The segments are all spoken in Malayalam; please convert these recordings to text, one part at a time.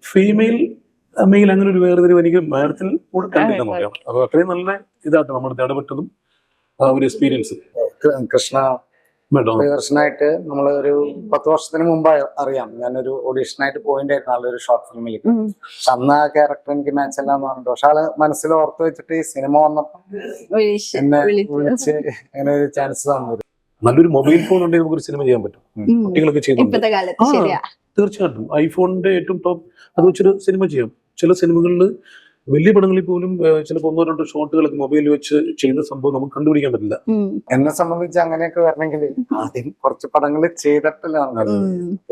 ഫീമെയിൽ മെയിൽ അങ്ങനെ ഒരു വേർതിരിവ് എനിക്ക് മാഡത്തിൽ കൂടെ കണ്ടില്ലെന്ന് പറയാം. അപ്പൊ അത്രയും നല്ല ഇതായിട്ട് നമ്മുടെ ഇടപെട്ടതും ആ ഒരു എക്സ്പീരിയൻസ്. കൃഷ്ണ പ്രിയദർശനായിട്ട് നമ്മൾ ഒരു 10 വർഷത്തിന് മുമ്പ് അറിയാം. ഞാനൊരു ഓഡീഷനായിട്ട് പോയിണ്ടായിരുന്നു ആളൊരു ഷോർട്ട് ഫിലിമിൽ. പക്ഷെ അന്ന് ആ ക്യാരക്ടർ എനിക്ക് മാച്ച് അല്ലാന്ന് പറഞ്ഞിട്ട്, പക്ഷെ ആള് മനസ്സിൽ ഓർത്ത് വെച്ചിട്ട് ഈ സിനിമ വന്നപ്പോ എന്നെ വിളിച്ച് അങ്ങനെ ഒരു ചാൻസ് തന്നത്. നല്ലൊരു മൊബൈൽ ഫോൺ ഉണ്ടെങ്കിൽ നമുക്കൊരു സിനിമ ചെയ്യാൻ പറ്റും. കുട്ടികളൊക്കെ ചെയ്യുന്നുണ്ട്. തീർച്ചയായിട്ടും ഐഫോണിന്റെ ഏറ്റവും ടോപ്പ് അത് വെച്ചൊരു സിനിമ ചെയ്യാം. ചില സിനിമകളിൽ വലിയ പടങ്ങളിൽ പോലും ചിലപ്പോൾ 1-2 ഷോട്ടുകളൊക്കെ മൊബൈലിൽ വെച്ച് ചെയ്യുന്ന സംഭവം നമുക്ക് കണ്ടുപിടിക്കാൻ പറ്റില്ല. എന്നെ സംബന്ധിച്ച് അങ്ങനെയൊക്കെ വരണമെങ്കിൽ ആദ്യം കുറച്ച് പടങ്ങൾ ചെയ്തിട്ടല്ല.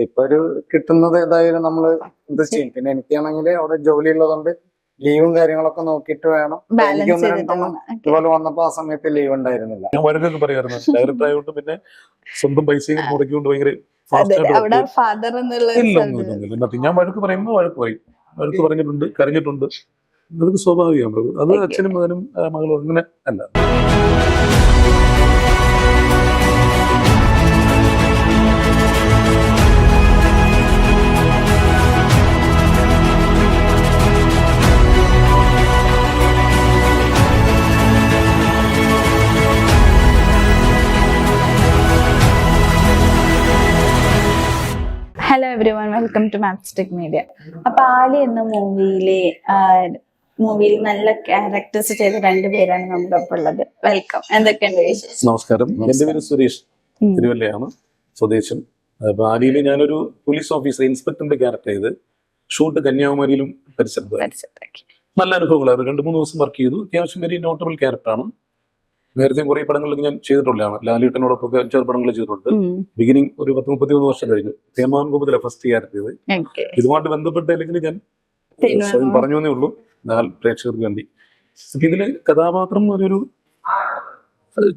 ഇപ്പൊ ഒരു കിട്ടുന്നത് ഏതായാലും നമ്മള് ഇത് ചെയ്യും. പിന്നെ എനിക്കാണെങ്കിൽ അവിടെ ജോലി ഉള്ളതുകൊണ്ട് ലീവും കാര്യങ്ങളൊക്കെ നോക്കിയിട്ട് വേണം. എനിക്ക് 1-2 ഇതുപോലെ വന്നപ്പോ ആ സമയത്ത് ലീവ് ഉണ്ടായിരുന്നില്ല. ഞാൻ വഴക്കൊക്കെ പറയായിരുന്നു. ഡയറക്ടർ ആയതുകൊണ്ട് പിന്നെ സ്വന്തം പൈസയും മുടക്കിക്കൊണ്ട് ഭയങ്കര ഞാൻ വഴക്ക് പറയുമ്പോൾ വഴക്ക് പറയും. വഴക്ക് പറഞ്ഞിട്ടുണ്ട്, കരഞ്ഞിട്ടുണ്ട്. അതൊക്കെ സ്വാഭാവികമാണ്. അത് അച്ഛനും മകനും മകളും അങ്ങനെ അല്ല. Hello everyone, welcome to Mapstic Media. അപ്പൊ ആലി എന്ന മൂവിയിൽ നല്ല ക്യാരക്ടേഴ്സ് ചെയ്ത 2 പേരാണ് നമ്മുടെ ഒപ്പം ഉള്ളത്. വെൽക്കം. എന്തൊക്കെയുണ്ട് വിശേഷം? നമസ്കാരം. എന്റെ പേര് സുരേഷ്, തിരുവല്ലയാണ് സ്വദേശം. അപ്പൊ ആലിയിൽ ഞാനൊരു പോലീസ് ഓഫീസർ, ഇൻസ്പെക്ടറിന്റെ ക്യാരക്ടർ ചെയ്ത് ഷൂട്ട് കന്യാകുമാരിയിലും പരിസരത്താക്കി. നല്ല അനുഭവങ്ങളായിരുന്നു. 2-3 ദിവസം വർക്ക് ചെയ്തു. അത്യാവശ്യം വെരി നോട്ടബിൾ ക്യാരക്ടറാണ്. നേരത്തെ കുറെ പടങ്ങളിലൊക്കെ ഞാൻ ചെയ്തിട്ടുള്ളതാണ്. ലാലേട്ടനോടൊപ്പം 5-6 പടങ്ങൾ ചെയ്തിട്ടുണ്ട്. ബിഗിനിങ് ഒരു 10-33 വർഷം കഴിഞ്ഞു. തേമാൻ ഗോപത്തിലെ ഫസ്റ്റ് ക്യാരക്ടർ ചെയ്ത്. ഇതുമായിട്ട് ബന്ധപ്പെട്ടല്ലെങ്കിൽ ഞാൻ സ്വയം പറഞ്ഞു എന്നേ ഉള്ളൂ, പ്രേക്ഷകർക്ക് വേണ്ടി. ഇതില് കഥാപാത്രം ഒരു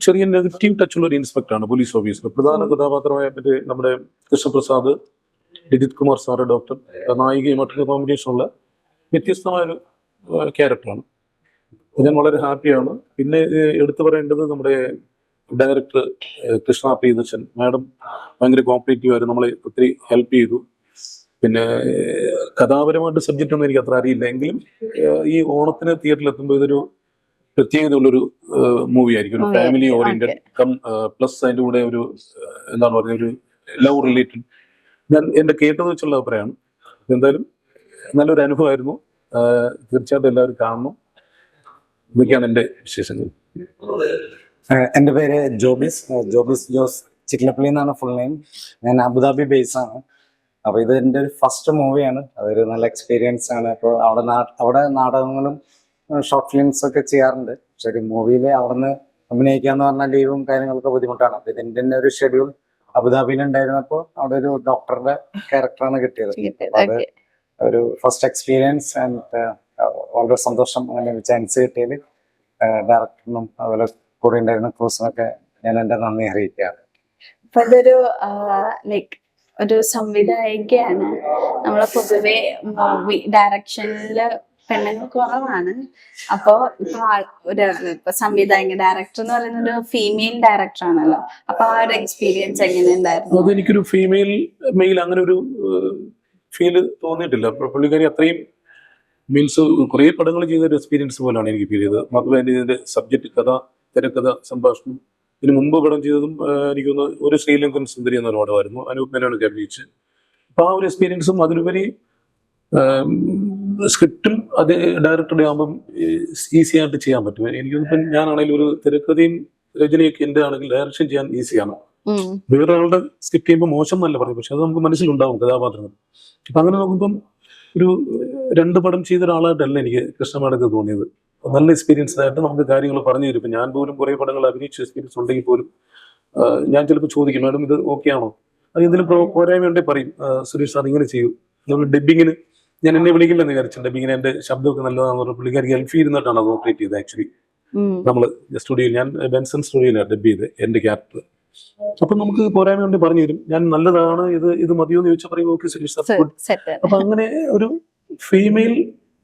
ചെറിയ നെഗറ്റീവ് ടച്ചുള്ള ഒരു ഇൻസ്പെക്ടറാണ്, പോലീസ് ഓഫീസർ. പ്രധാന കഥാപാത്രമായ നമ്മുടെ കൃഷ്ണപ്രസാദ്, രജിത് കുമാർ സാറ്, ഡോക്ടർ, നായികയുമായിട്ടുള്ള കോമ്പിനേഷനുള്ള വ്യത്യസ്തമായൊരു ക്യാരക്ടറാണ്. ഞാൻ വളരെ ഹാപ്പിയാണ്. പിന്നെ എടുത്തു പറയേണ്ടത് നമ്മുടെ ഡയറക്ടർ കൃഷ്ണ പ്രിയദർശൻ മാഡം ഭയങ്കര കോപ്പറേറ്റീവ് ആയിരുന്നു. നമ്മളെ ഒത്തിരി ഹെൽപ്പ് ചെയ്തു. പിന്നെ കഥാപരമായിട്ട് സബ്ജക്റ്റ് ഒന്നും എനിക്ക് അത്ര അറിയില്ല എങ്കിലും ഈ ഓണത്തിന് തിയേറ്ററിൽ എത്തുമ്പോൾ ഇതൊരു പ്രത്യേകതയുള്ളൊരു മൂവി ആയിരിക്കും. ഒരു ഫാമിലി ഓറിയന്റഡ് പ്ലസ് അതിൻ്റെ കൂടെ ഒരു എന്താണ് പറയുക, ഒരു ലവ് റിലേറ്റഡ്. ഞാൻ എന്റെ കേട്ടത് വെച്ചുള്ള അഭിപ്രായമാണ്. എന്തായാലും നല്ലൊരു അനുഭവമായിരുന്നു. തീർച്ചയായിട്ടും എല്ലാവരും കാണണം. ഇതൊക്കെയാണ് എന്റെ വിശേഷങ്ങൾ. എന്റെ പേര് ജോബിസ് ജോസ് ചിക്ലപ്പള്ളി എന്നാണ് ഫുൾ നെയിം. ഞാൻ അബുദാബി ബേസ് ആണ്. അപ്പൊ ഇത് എന്റെ ഒരു ഫസ്റ്റ് മൂവിയാണ്. അതൊരു നല്ല എക്സ്പീരിയൻസ് ആണ്. അപ്പോൾ അവിടെ നാടകങ്ങളും ഷോർട്ട് ഫിലിംസ് ഒക്കെ ചെയ്യാറുണ്ട്. പക്ഷെ ഒരു മൂവിയിൽ അവിടുന്ന് അഭിനയിക്കാന്ന് പറഞ്ഞാൽ ലീവും കാര്യങ്ങളൊക്കെ ബുദ്ധിമുട്ടാണ്. അപ്പൊ ഇതിന്റെ തന്നെ ഒരു ഷെഡ്യൂൾ അബുദാബിയിൽ ഉണ്ടായിരുന്നപ്പോൾ അവിടെ ഒരു ഡോക്ടറുടെ ക്യാരക്ടറാണ് കിട്ടിയത്. അത് ഒരു ഫസ്റ്റ് എക്സ്പീരിയൻസ് ആൻഡ് വളരെ സന്തോഷം. അങ്ങനെ ചാൻസ് കിട്ടിയത് ഡയറക്ടറിനും അതുപോലെ കൂടെ ഉണ്ടായിരുന്ന ക്രൂസിനൊക്കെ ഞാൻ എന്റെ നന്ദി അറിയിക്കുകയാണ്. അപ്പൊ അതൊരു ലൈക്ക് ഒരു സംവിധായികയാണ്. നമ്മളെ പൊതുവെ മൂവി ഡയറക്ഷനില് പെണ്ണുങ്ങൾ കുറവാണ്. അപ്പോ ഇപ്പൊ സംവിധായക ഡയറക്ടർ എന്ന് പറയുന്ന ഒരു ഫീമെയിൽ ഡയറക്ടർ ആണല്ലോ. അപ്പൊ ആ ഒരു എക്സ്പീരിയൻസ് എങ്ങനെ ഉണ്ടായിരുന്നു? അതെനിക്കൊരു ഫീമെയിൽ മെയിൽ അങ്ങനെ ഒരു ഫീല് തോന്നിയിട്ടില്ല. പുള്ളിക്കാരി അത്രയും മീൻസ് കുറേ പടങ്ങൾ ചെയ്ത ഒരു എക്സ്പീരിയൻസ് പോലെയാണ് എനിക്ക് ഫീൽ ചെയ്തത്. മാത്രമല്ല ഇതിന്റെ സബ്ജക്ട്, കഥ, തിരക്കഥ, സംഭാഷണം. ഇതിന് മുമ്പ് പടം ചെയ്തതും എനിക്കൊന്ന് ഒരു ശ്രീലങ്കൻ സുന്ദരി എന്ന പടമായിരുന്നു. അനൂപ് മേനോനൊക്കെ അഭിനയിച്ച്. അപ്പൊ ആ ഒരു എക്സ്പീരിയൻസും അതിലുപരി സ്ക്രിപ്റ്റും അത് ഡയറക്ടറുടെ ആകുമ്പം ഈസി ആയിട്ട് ചെയ്യാൻ പറ്റും. എനിക്കൊന്നിപ്പം ഞാനാണെങ്കിലും ഒരു തിരക്കഥയും രചനയൊക്കെ എന്റെ ആണെങ്കിൽ ഡയറക്ഷൻ ചെയ്യാൻ ഈസിയാണ്. വേറൊരാളുടെ സ്ക്രിപ്റ്റ് ചെയ്യുമ്പോൾ മോശം എന്നല്ല പറയും, പക്ഷെ അത് നമുക്ക് മനസ്സിലുണ്ടാവും കഥാപാത്രങ്ങൾ. അപ്പൊ അങ്ങനെ നോക്കുമ്പം ഒരു 2 പടം ചെയ്ത ഒരാളായിട്ടല്ല എനിക്ക് കൃഷ്ണമാടൊക്കെ തോന്നിയത്. നല്ല എക്സ്പീരിയൻസ് ആയിട്ട് നമുക്ക് കാര്യങ്ങൾ പറഞ്ഞു തരും. ഇപ്പം ഞാൻ പോലും കുറേ പടങ്ങൾ അഭിനയിച്ച എക്സ്പീരിയൻസ് ഉണ്ടെങ്കിൽ പോലും ഞാൻ ചിലപ്പോൾ ചോദിക്കും, മാഡം ഇത് ഓക്കെ ആണോ, അത് എന്തെങ്കിലും പോരായ്മ ഉണ്ടെങ്കിൽ പറയും, സുരേഷ് സാർ ഇങ്ങനെ ചെയ്യൂ. നമ്മൾ ഡബ്ബിങ്ങിന് ഞാൻ എന്നെ വിളിക്കില്ലെന്ന് വിചാരിച്ചു. ഡബ്ബിങ്ങിന് എന്റെ ശബ്ദമൊക്കെ നല്ലതാണെന്ന് പറഞ്ഞ പുള്ളിക്കാർക്ക് ഹെൽപ്പ് ചെയ്യുന്നതായിട്ടാണ് അത് ഓപ്പറേറ്റ് ചെയ്തത്. ആക്ച്വലി നമ്മൾ സ്റ്റുഡിയോയിൽ, ഞാൻ ബെൻസൺ സ്റ്റുഡിയോയിലാണ് ഡബ് ചെയ്ത് എന്റെ ക്യാരക്ടർ. അപ്പൊ നമുക്ക് പോരായ്മ ഉണ്ടെങ്കിൽ പറഞ്ഞു തരും. ഞാൻ നല്ലതാണ്, ഇത് മതിയോ എന്ന് ചോദിച്ചാൽ പറയും ഓക്കെ സുരേഷ് സാർ. അപ്പൊ അങ്ങനെ ഒരു ഫീമെയിൽ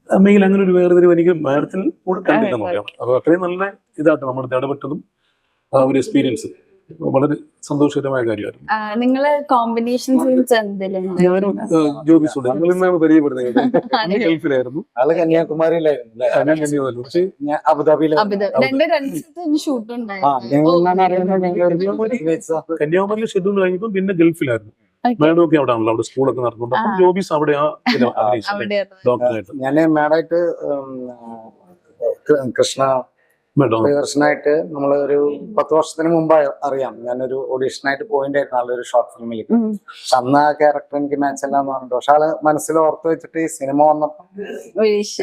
മെയിൽ അങ്ങനെ ഒരു വേർതിരിവ് എനിക്ക് മാഡത്തിൽ കൂടെ കണ്ടില്ലെന്ന് പറയാം. അപ്പൊ അത്രയും നല്ല ഇതായിട്ട് നമ്മുടെ ഇടപെട്ടതും ആ ഒരു എക്സ്പീരിയൻസ് വളരെ സന്തോഷകരമായ കാര്യമായിരുന്നു. നിങ്ങള് കോമ്പിനേഷൻ സീൻസ് എന്തെങ്കിലും ഞാനും ജോബിസുണ്ട്, ഞങ്ങൾ ഇന്നാണ് പരിചയപ്പെടുന്നത്. ഗൾഫിലായിരുന്നു, ആള് കന്യാകുമാരിയിലായിരുന്നു അല്ലേ? ഞാൻ കന്യാകുമാരി. പക്ഷേ ഞാൻ അബുദാബിയിലായിരുന്നു. രണ്ട് ഷൂട്ട് ആ ഉണ്ടായിരുന്നു. ഞങ്ങൾ എന്നാണ് അറിയുന്നത്, ഞങ്ങൾ കന്യാകുമാരിയിൽ ഷെഡ്യൂൾ കഴിഞ്ഞപ്പോൾ പിന്നെ ഗൾഫിലായിരുന്നു. മാഡം ഒക്കെ അവിടെ ആണല്ലോ, അവിടെ സ്കൂളൊക്കെ നടത്തുന്നുണ്ട്. അപ്പം ജോബീസ് അവിടെ അവിടെ ഡോക്ടറായിട്ട്. ഞാന് മാഡായിട്ട് കൃഷ്ണ മാഡം പ്രിയദർശനായിട്ട് നമ്മള് ഒരു 10 വർഷത്തിന് മുമ്പ് അറിയാം. ഞാനൊരു ഓഡീഷനായിട്ട് പോയിണ്ടായിരുന്നു ആളൊരു ഷോർട്ട് ഫിലിമിൽ. പക്ഷെ അന്ന് ആ ക്യാരക്ടർ എനിക്ക് മാച്ച് അല്ലാന്ന് പറഞ്ഞിട്ട്, പക്ഷെ ആള് മനസ്സിൽ ഓർത്ത് വെച്ചിട്ട് ഈ സിനിമ വന്നപ്പോ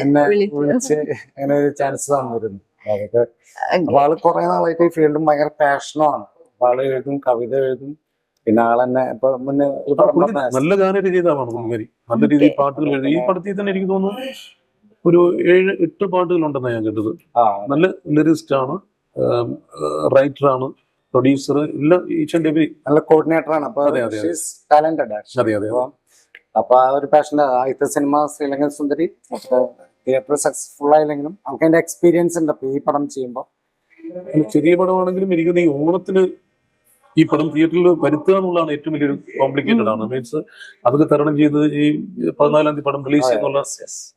എന്നെ വിളിച്ച് അങ്ങനെ ഒരു ചാൻസ് തന്നിരുന്നു. അതൊക്കെ അപ്പൊ ആള് കുറെ നാളായിട്ട് ഈ ഫീൽഡും ഭയങ്കര പാഷനുമാണ്. അപ്പൊ ആള് എഴുതും, കവിത എഴുതും. പിന്നെ ആളെന്നെ ഇപ്പൊ മുന്നേ ഒരു പടം പറഞ്ഞ നല്ല ഗാനരചയിതാവാണ് പുള്ളിക്കാരി. നല്ല രീതിയിൽ പാട്ടുകൾ എഴുതി. ഈ പടത്തിൽ തന്നെ എനിക്ക് തോന്നുന്നു ഒരു 7-8 പാട്ടുകളുണ്ടെന്നാണ് ഞാൻ കേട്ടത്. നല്ല ലിറിസ്റ്റ് ആണ്, റൈറ്റർ ആണ്, പ്രൊഡ്യൂസർ, എല്ലാം ഈച്ച് ആൻഡ് എവരി. നല്ല കോർഡിനേറ്റർ ആണ്. അപ്പൊ അതെ, അതെ, അതെ. ടാലന്റഡ് അതെ, ആക്ച്വലി. അതെ. അപ്പൊ ആ ഒരു പാഷൻ, ആദ്യത്തെ സിനിമ ശ്രീലങ്കൻ സുന്ദരി തിയേറ്റർ സക്സസ്ഫുൾ ആയില്ലെങ്കിലും നമുക്ക് അതിന്റെ എക്സ്പീരിയൻസ് ഉണ്ട്. അപ്പൊ ഈ പടം ചെയ്യുമ്പോൾ ചെറിയ പടമാണെങ്കിലും എനിക്ക് ഈ ഓണത്തിന് ഈ പടം തിയേറ്ററിൽ വരുത്തുക എന്നുള്ളതാണ് ഏറ്റവും വലിയൊരു കോംപ്ലിക്കേറ്റഡ് ആണ്. മീൻസ് അതൊക്കെ തരണം ചെയ്ത് ഈ 14-ാം തീയതി പടം റിലീസ് ചെയ്യുന്നുള്ള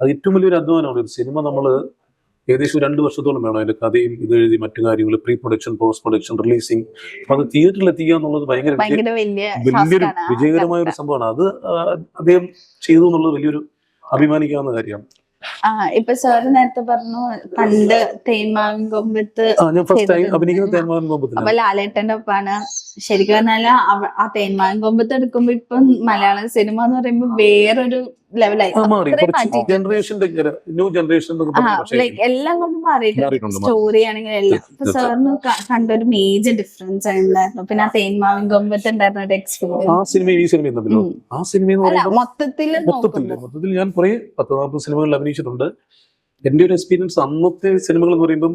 അത് ഏറ്റവും വലിയൊരു അധ്വാനമാണ്. ഒരു സിനിമ നമ്മള് ഏകദേശം 2 വർഷത്തോളം വേണം അതിന്റെ കഥയും ഇത് എഴുതി മറ്റു കാര്യങ്ങൾ, pre production, post production, releasing. അപ്പൊ അത് തിയേറ്ററിൽ എത്തിക്കുക എന്നുള്ളത് വലിയൊരു വിജയകരമായ ഒരു സംഭവമാണ്. അത് അദ്ദേഹം ചെയ്തു എന്നുള്ളത് വലിയൊരു അഭിമാനിക്കാവുന്ന കാര്യമാണ്. ഇപ്പൊ സാറ് നേരത്തെ പറഞ്ഞു പണ്ട് തേന്മാവിൻ കൊമ്പത്ത് ഞാൻ ഫസ്റ്റ് ടൈം അഭിനയിക്കുന്നത് തേന്മാവിൻ കൊമ്പത്ത്. അപ്പൊ ലാലേട്ടന്റെ ഒപ്പാണ്. ശരിക്കും പറഞ്ഞാല് ആ തേന്മാവിൻ കൊമ്പത്ത് എടുക്കുമ്പോ ഇപ്പൊ മലയാള സിനിമ എന്ന് പറയുമ്പോ വേറൊരു ലെവലായി. ജനറേഷന്റെ ന്യൂ ജനറേഷൻ എല്ലാം കൊണ്ട് മാറിയിട്ടുണ്ട്. സ്റ്റോറി ആണെങ്കിലും എല്ലാം. അപ്പൊ സാറിന് കണ്ടൊരു മേജർ ഡിഫറൻസ് ഉണ്ടായിരുന്നു. പിന്നെ ആ തേന്മാവിൻ കൊമ്പത്ത് ഉണ്ടായിരുന്ന ഒരു എക്സ്പീരിയൻസ് ആ സിനിമയും ഈ സിനിമയും തമ്മിലോ? ആ സിനിമ മൊത്തത്തിൽ ഞാൻ കുറെ 10-40 സിനിമകളിൽ അഭിനയിച്ചിട്ടുണ്ട്. എന്റെ ഒരു എക്സ്പീരിയൻസ് അന്നത്തെ സിനിമകൾ എന്ന് പറയുമ്പോൾ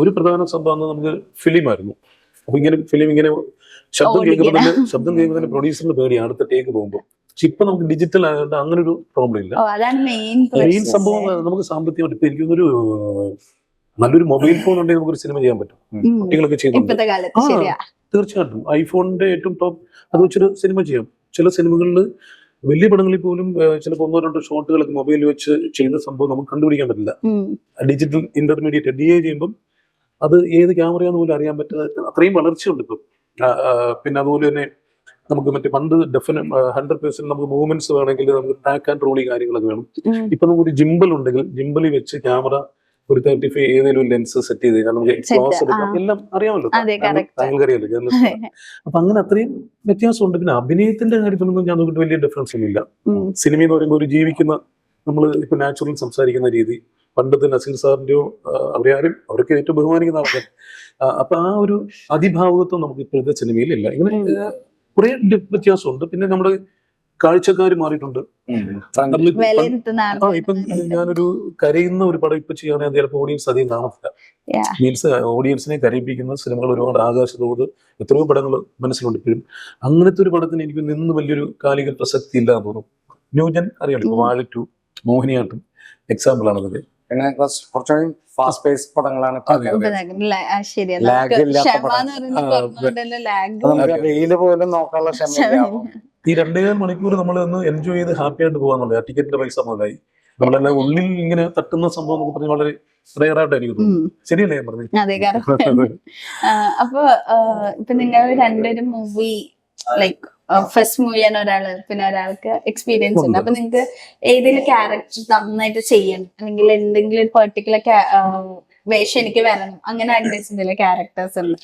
ഒരു പ്രധാന സംഭവം നമുക്ക് ഫിലിമായിരുന്നു. അപ്പൊ ഇങ്ങനെ ഫിലിം ഇങ്ങനെ ശബ്ദം കേൾക്കുമ്പോൾ തന്നെ പ്രൊഡ്യൂസറിന് പേടിയാണ് അടുത്ത ടേക്ക് പോകുമ്പോൾ. പക്ഷെ ഇപ്പൊ നമുക്ക് ഡിജിറ്റൽ ആയതുകൊണ്ട് അങ്ങനെ ഒരു പ്രോബ്ലം ഇല്ല. മെയിൻ സംഭവം നമുക്ക് സാമ്പത്തികമായിട്ട് ഇപ്പൊ എനിക്കൊരു നല്ലൊരു മൊബൈൽ ഫോൺ ഉണ്ടെങ്കിൽ നമുക്കൊരു സിനിമ ചെയ്യാൻ പറ്റും. കുട്ടികളൊക്കെ ചെയ്യുന്നുണ്ട്. തീർച്ചയായിട്ടും ഐഫോണിന്റെ ഏറ്റവും ടോപ്പ് അത് വെച്ചൊരു സിനിമ ചെയ്യാം. ചില സിനിമകളിൽ വലിയ പടങ്ങളിൽ പോലും ചിലപ്പോൾ 1-2 ഷോട്ടുകളൊക്കെ മൊബൈലിൽ വെച്ച് ചെയ്യുന്ന സംഭവം നമുക്ക് കണ്ടുപിടിക്കാൻ പറ്റില്ല. ഡിജിറ്റൽ ഇന്റർമീഡിയറ്റ് DI ചെയ്യുമ്പം അത് ഏത് ക്യാമറയാന്ന് പോലും അറിയാൻ പറ്റുന്ന അത്രയും വളർച്ചയുണ്ട് ഇപ്പം. പിന്നെ അതുപോലെ തന്നെ നമുക്ക് മറ്റേ പണ്ട് 100% നമുക്ക് മൂവ്മെന്റ്സ് വേണമെങ്കിൽ നമുക്ക് ട്രാക്ക് ആൻഡ് ട്രോളി കാര്യങ്ങളൊക്കെ വേണം. ഇപ്പൊ നമുക്കൊരു ജിംബൽ ഉണ്ടെങ്കിൽ ജിംബലിൽ വെച്ച് ക്യാമറ ഒരു 35 ഏതെങ്കിലും ലെൻസ് സെറ്റ് ചെയ്ത് കഴിഞ്ഞാൽ നമുക്ക് ക്ലോസ് എടുക്കാം. എല്ലാം അറിയാമല്ലോ, താങ്കൾക്കറിയാലോ ജേർണലിസ്റ്റ്. അപ്പൊ അങ്ങനെ അത്രയും വ്യത്യാസമുണ്ട്. പിന്നെ അഭിനയത്തിന്റെ കാര്യത്തിലൊന്നും ഞാൻ നോക്കിയിട്ട് വലിയ ഡിഫറൻസ് ഒന്നും ഇല്ല. സിനിമ എന്ന് പറയുമ്പോൾ ഒരു ജീവിക്കുന്ന നമ്മൾ ഇപ്പൊ നാച്ചുറൽ സംസാരിക്കുന്ന രീതി, പണ്ടത്തെ നസീർ സാറിന്റെയോ അവരൊക്കെ ഏറ്റവും ബഹുമാനിക്കുന്ന ആൾക്കാർ. അപ്പൊ ആ ഒരു അതിഭാവുകത്വം നമുക്ക് ഇപ്പോഴത്തെ സിനിമയിലില്ല. ഇങ്ങനെ കുറെ വ്യത്യാസമുണ്ട്. പിന്നെ നമ്മുടെ കാഴ്ചക്കാർ മാറിയിട്ടുണ്ട്. ഇപ്പം ഞാനൊരു കരയുന്ന ഒരു പടം ഇപ്പൊ ചെയ്യുകയാണെങ്കിൽ ചിലപ്പോൾ ഓഡിയൻസ് അധികം കാണത്തില്ല. മീൻസ് ഓഡിയൻസിനെ കരയിപ്പിക്കുന്ന സിനിമകൾ ഒരുപാട് ആകാശത്തോട് എത്രയോ പടങ്ങൾ മനസ്സിലുണ്ട് ഇപ്പോഴും. അങ്ങനത്തെ ഒരു പടത്തിന് എനിക്ക് നിന്ന് വലിയൊരു കാലിക പ്രസക്തി ഇല്ല എന്ന് തോന്നുന്നു. ന്യൂജൻ അറിയാലോ, വാഴ 2, മോഹിനിയാട്ടം എക്സാമ്പിൾ ആണ് അതൊക്കെ. പിന്നെ കുറച്ചുകൂടി ഫാസ്റ്റ് പേസ് പടങ്ങളാണ്. വെയില് പോലും നോക്കാനുള്ള ക്ഷമ. ഈ 2.5 മണിക്കൂർ നമ്മൾ ഒന്ന് എൻജോയ് ചെയ്ത് ഹാപ്പി ആയിട്ട് പോകാന്നുള്ളത്. ആ ടിക്കറ്റിന്റെ പൈസ മുതലായി. നമ്മളെല്ലാം ഉള്ളിൽ ഇങ്ങനെ തട്ടുന്ന സംഭവം നമുക്ക് പറഞ്ഞാൽ വളരെ റെയറായിട്ട് എനിക്ക് തോന്നുന്നു. ശരിയല്ലേ ഞാൻ പറഞ്ഞു? അപ്പൊ ഇപ്പൊ നിങ്ങൾ രണ്ടുപേരും മൂവി ലൈക്ക് ഫസ്റ്റ് മൂവിയാണ് ഒരാള്, പിന്നെ ഒരാൾക്ക് എക്സ്പീരിയൻസ് ഉണ്ട്. അപ്പൊ നിങ്ങക്ക് ഏതെങ്കിലും ക്യാരക്ടർ നന്നായിട്ട് ചെയ്യണം, അല്ലെങ്കിൽ എന്തെങ്കിലും ഒരു പെർട്ടിക്കുലർ വേഷം എനിക്ക് വരണം, അങ്ങനെ എന്തെങ്കിലും ക്യാരക്ടേഴ്സ് ഉണ്ട്?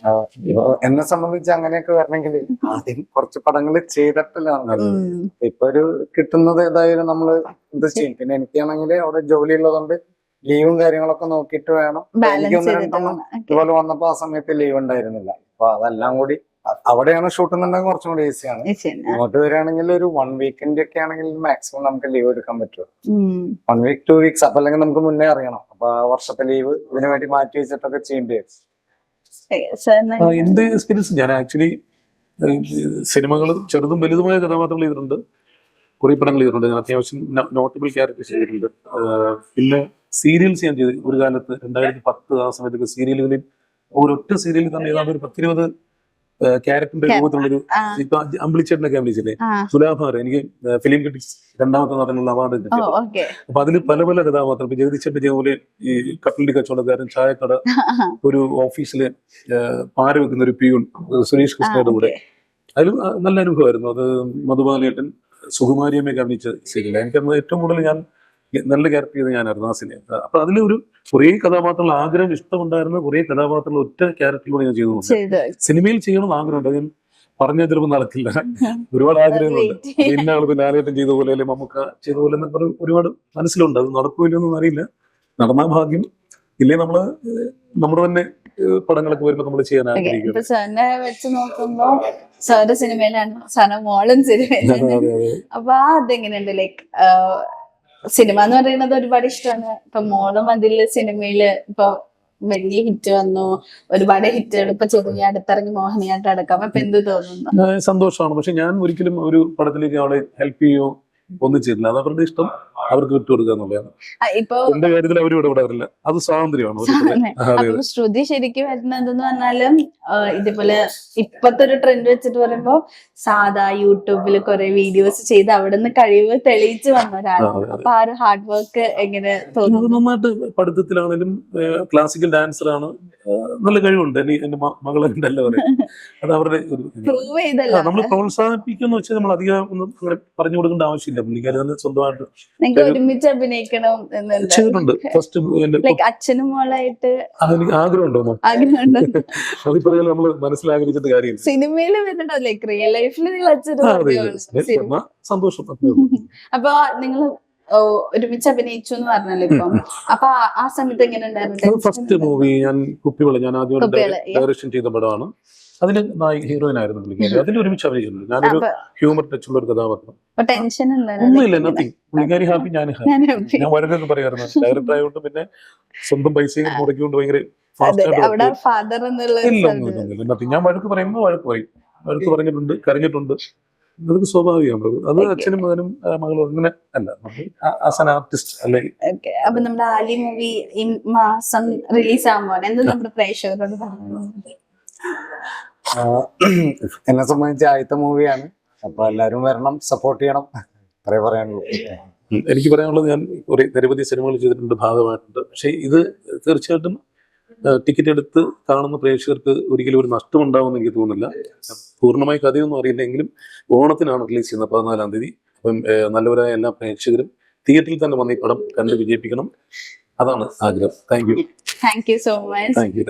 എന്നെ സംബന്ധിച്ച് അങ്ങനെയൊക്കെ വരണമെങ്കിൽ ആദ്യം കുറച്ച് പടങ്ങൾ ചെയ്തിട്ടല്ല. ഇപ്പൊ ഒരു കിട്ടുന്നത് ഏതായാലും നമ്മള് ഇത് ചെയ്യും. പിന്നെ എനിക്കാണെങ്കിൽ അവിടെ ജോലി ഉള്ളതുകൊണ്ട് ലീവും കാര്യങ്ങളൊക്കെ നോക്കിയിട്ട് വേണം. എനിക്ക് 1-2 ഇതുപോലെ വന്നപ്പോ ആ സമയത്ത് ലീവ് ഉണ്ടായിരുന്നില്ല. അപ്പൊ അതെല്ലാം കൂടി അവിടെയാണ് ഷൂട്ട് എന്നുണ്ടെങ്കിൽ കുറച്ചും കൂടി ഈസിയാണ്. ഇങ്ങോട്ട് വരികയാണെങ്കിൽ ഒരു 1 വീക്കിന്റെ ഒക്കെ ആണെങ്കിൽ മാക്സിമം നമുക്ക് ലീവ് എടുക്കാൻ പറ്റും. 1 വീക്ക് 2 വീക്സ്. അപ്പൊ അല്ലെങ്കിൽ നമുക്ക് മുന്നേ അറിയണം. അപ്പൊ ആ വർഷത്തെ ലീവ് ഇതിനു വേണ്ടി മാറ്റി വെച്ചിട്ടൊക്കെ ചെയ്യേണ്ടി വരും. എന്റെ എക്സ്പീരിയൻസ്, ഞാൻ ആക്ച്വലി സിനിമകൾ ചെറുതും വലുതുമായ കഥാപാത്രങ്ങൾ ചെയ്തിട്ടുണ്ട്. കുറെ പടങ്ങൾ ചെയ്തിട്ടുണ്ട്. ഞാൻ അത്യാവശ്യം നോട്ടബിൾ ക്യാരക്ടേഴ്സ് ചെയ്തിട്ടുണ്ട്. പിന്നെ സീരിയൽസ് ഞാൻ ചെയ്തു ഒരു കാലത്ത് 2010 ആ സമയത്തൊക്കെ. സീരിയലുകളിൽ ഒരൊറ്റ സീരിയലിൽ തന്നെ ഏതാണ്ട് ഒരു 10-20 ക്യാരക്ടറിന്റെ രൂപത്തിലുള്ളൊരു ഇപ്പൊ അമ്പിളിച്ചേട്ടനൊക്കെ അഭിനയിച്ചില്ലേ, ആ തുലാഭാരം, എനിക്ക് ഫിലിം ക്രിറ്റിക്സ് രണ്ടാമത്തെ നടനുള്ള അവാർഡ് ഓ കിട്ടി. ഓക്കെ അപ്പൊ അതിൽ പല പല കഥാപാത്രം, ഇപ്പൊ ജഗദീശന്റെ ചെയ്ത പോലെ ഈ കട്ടലി കച്ചവടക്കാരൻ, ചായക്കട, ഒരു ഓഫീസില് പാര വെക്കുന്ന ഒരു പിയൂൺ, സുരേഷ് കൃഷ്ണയുടെ കൂടെ. അതിലും നല്ല അനുഭവമായിരുന്നു അത്. മധുബാലേട്ടൻ, സുകുമാരിയമ്മയൊക്കെ അഭിനയിച്ച സീരിയൽ എനിക്കന്ന് ഏറ്റവും കൂടുതൽ ഞാൻ നല്ല ക്യാരക്ടർ ചെയ്ത് ഞാനായിരുന്നു ആ സിനിമ. അപ്പൊ അതിലൊരു കുറേ കഥാപാത്രങ്ങൾ, ആഗ്രഹം ഇഷ്ടമുണ്ടായിരുന്ന കുറേ കഥാപാത്രങ്ങൾ ഒറ്റ ക്യാരക്ടറിലൂടെ ഞാൻ ചെയ്തു. സിനിമയിൽ ചെയ്യണമെന്ന് ആഗ്രഹമുണ്ട്, ഞാൻ പറഞ്ഞാൽ ചിലപ്പോൾ നടക്കില്ല. ഒരുപാട് ആഗ്രഹങ്ങളുണ്ട്. ഇന്ന ആൾക്ക് ലാലേട്ടൻ ചെയ്ത പോലെ, അല്ലെങ്കിൽ മമ്മൂക്ക ചെയ്ത പോലെ എന്നൊക്കെ ഒരുപാട് മനസ്സിലുണ്ട്. അത് നടക്കൂലെന്നൊന്നും അറിയില്ല. നടന്നാ ഭാഗ്യം, ഇല്ലേ നമ്മള് നമ്മുടെ തന്നെ പടങ്ങളൊക്കെ വരുമ്പോൾ നമ്മൾ ചെയ്യാൻ ആഗ്രഹിക്കും. ഇപ്പൊ സാറിനെ വെച്ച് നോക്കുമ്പോ സാറ് സിനിമയിലാണ്, സാറിന് മോളും സിനിമയിലാണ്. അപ്പൊ അതെങ്ങനെയുണ്ട്? ലൈക്ക് സിനിമ എന്ന് പറയുന്നത് ഒരുപാട് ഇഷ്ടമാണ്. ഇപ്പൊ മോളും അതില് സിനിമയില് ഇപ്പൊ വലിയ ഹിറ്റ് വന്നു, ഒരുപാട് ഹിറ്റുകൾ ഇപ്പൊ ചെറിയ അടുത്തിറങ്ങി മോഹിനിയാട്ടം അടക്കം. അപ്പൊ എന്ത് തോന്നുന്നു? സന്തോഷമാണ്. പക്ഷെ ഞാൻ ഒരിക്കലും ഒരു പടത്തിലേക്ക് അവളെ ഹെൽപ്പ് ചെയ്യോ ഒന്നും ചെയ്തില്ല. അത് അവരുടെ ഇഷ്ടം, അവർക്ക് വിട്ടുകൊടുക്കുക എന്നുള്ളതാണ്. ഇപ്പൊ എന്റെ കാര്യത്തിൽ അവരും ഇടപെടാറില്ല. അത് സ്വാതന്ത്ര്യമാണ്. അപ്പൊ ശ്രുതി ശരിക്കും വരുന്നതെന്ന് പറഞ്ഞാലും ഇതേപോലെ ഇപ്പത്തെ ഒരു ട്രെൻഡ് വെച്ചിട്ട് പറയുമ്പോ സാധാ യൂട്യൂബിൽ കുറെ വീഡിയോസ് ചെയ്ത് അവിടെ നിന്ന് കഴിവ് തെളിയിച്ച് വന്ന ഒരാളാണ്. അപ്പൊ ആ ഒരു ഹാർഡ് വർക്ക് എങ്ങനെ തോന്നുന്നു? നന്നായിട്ട് പഠിത്തത്തിലാണെങ്കിലും ക്ലാസിക്കൽ ഡാൻസറാണ്, നല്ല കഴിവുണ്ട്. എന്റെ മകളുണ്ടല്ലോ പറയും. അത് അവരുടെ ഒരു പ്രൂവ് ചെയ്തല്ലോ. നമ്മൾ പ്രോത്സാഹിപ്പിക്കുന്ന വെച്ചാൽ നമ്മൾ അധികം ഒന്നും അങ്ങനെ പറഞ്ഞു കൊടുക്കേണ്ട ആവശ്യമില്ല. പുള്ളിക്കാരി തന്നെ സ്വന്തമായിട്ട് നിങ്ങൾക്ക് ഒരുമിച്ച് അഭിനയിക്കണം എന്നുണ്ട്. ചെയ്തിട്ടുണ്ട്. ഫസ്റ്റ് ലൈക്ക് അച്ഛനും മോളായിട്ട് അതെനിക്ക് ആഗ്രഹമുണ്ടോ? ആഗ്രഹമുണ്ട്. അതിപ്പോ നമ്മൾ മനസ്സിലാഗ്രഹിച്ചിട്ട് കാര്യമില്ല. സിനിമയിൽ വരുന്നുണ്ടോ? ലൈക്ക് റിയൽ ലൈഫിൽ നിങ്ങൾ അച്ഛനും സന്തോഷം. അപ്പൊ നിങ്ങൾ ഒരുമിച്ച് അഭിനയിച്ചു എന്ന് പറഞ്ഞല്ലോ ഇപ്പം. അപ്പൊ ആ സമയത്ത് എങ്ങനെ ഉണ്ടായിരുന്നു? ഫസ്റ്റ് മൂവി ഞാൻ കുപ്പിവള, ഞാൻ ആദ്യം ഡയറക്ഷൻ ചെയ്ത പടമാണ്. അതിന് ഹീറോയിൻ ആയിരുന്നു പുള്ളിക്കാരി. അതിൽ ഒരുമിച്ച് അഭിനയിച്ചിട്ടുണ്ട്. ഞാനൊരു ഹ്യൂമർ ടച്ചുള്ള ഒരു കഥാപാത്രം. ടെൻഷൻ ഒന്നുമില്ല, നത്തിങ്. പുള്ളിക്കാരി ഹാപ്പി, ഞാൻ ഹാപ്പി. ഞാൻ വഴക്കൊക്കെ പറയായിരുന്നു. ഡയറക്ടർ ആയതുകൊണ്ട് പിന്നെ സ്വന്തം പൈസയും മുടക്കിക്കൊണ്ട് ഭയങ്കര ഫാദർ ഞാൻ വഴക്ക് പറയുമ്പോൾ വഴക്ക് പറയും. വഴക്ക് പറഞ്ഞിട്ടുണ്ട്, കരഞ്ഞിട്ടുണ്ട്. അതൊക്കെ സ്വാഭാവികമാണ്. അത് അച്ഛനും മകനും മകളും അങ്ങനെ അല്ല, ആസ് ആൻ ആർട്ടിസ്റ്റ് അല്ലെ. അപ്പൊ നമ്മുടെ ആലി മൂവി ഈ മാസം റിലീസ് ആകുമ്പോൾ എന്ത് നമ്മുടെ പ്രേക്ഷകരോട് പറയുന്നത്? എന്നെ സംബന്ധിച്ച് ആദ്യത്തെ മൂവിയാണ്. അപ്പൊ എല്ലാരും വരണം, സപ്പോർട്ട് ചെയ്യണം, പറയാനുള്ളൂ. എനിക്ക് പറയാനുള്ളത്, ഞാൻ കുറെ നിരവധി സിനിമകൾ ചെയ്തിട്ടുണ്ട്, ഭാഗമായിട്ടുണ്ട്. പക്ഷെ ഇത് തീർച്ചയായിട്ടും ടിക്കറ്റ് എടുത്ത് കാണുന്ന പ്രേക്ഷകർക്ക് ഒരിക്കലും ഒരു നഷ്ടം ഉണ്ടാവുമെന്ന് എനിക്ക് തോന്നുന്നില്ല. പൂർണ്ണമായി കഥയൊന്നും അറിയില്ലെങ്കിലും ഓണത്തിനാണ് റിലീസ് ചെയ്യുന്നത്, 14-ാം തീയതി. അപ്പം നല്ലവരായ എല്ലാ പ്രേക്ഷകരും തിയേറ്ററിൽ തന്നെ വന്ന് ഈ പടം കണ്ട് വിജയിപ്പിക്കണം. അതാണ് ആഗ്രഹം. Thank you so much. Thank you.